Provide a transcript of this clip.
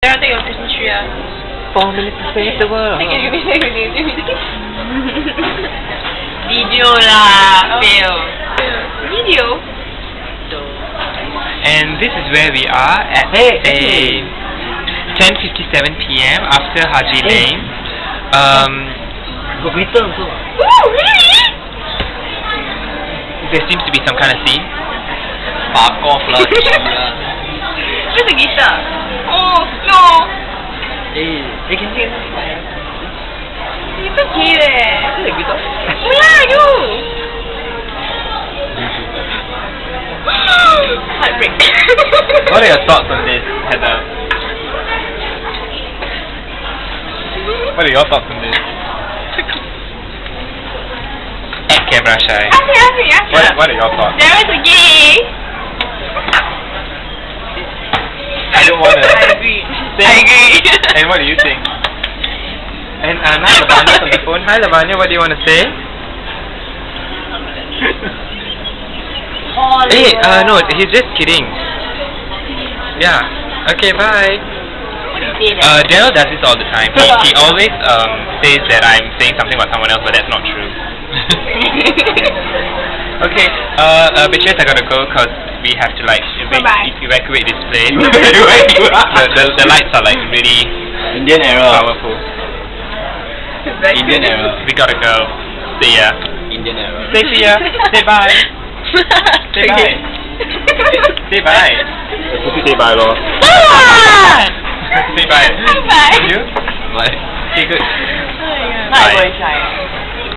I'll take your Christmas tree. 4 minutes to save the world. Video lah, fail. Video. And this is where we are at 10:57 PM after Haji Lane. Got glitter also. Oh, really? There seems to be some kind of scene. Fuck off lah. Where's the guitar? Oh, no. They can sing. It's okay leh. The guitar. Oh yeah, you. Heartbreak. What are your thoughts on this, Heather? What are your thoughts on this? Camera shy. Ask me. What are your thoughts? There is a gay. I don't wanna. I agree. I agree. And what do you think? And now Lavanya on the phone. Hi Lavanya, what do you want to say? Hey, no, he's just kidding. Yeah. Okay, bye. Daryl does this all the time. He always says that I'm saying something about someone else, but that's not true. Okay, bitches, I gotta go because we have to like evacuate this place. the lights are like really Indian error. powerful. Indian error. We gotta go. See ya. Indian error. Say see ya. Say bye. Say bye. Say bye. Say bye lor. Say bye. Bye. You? Bye. Okay, good. Bye. Bye.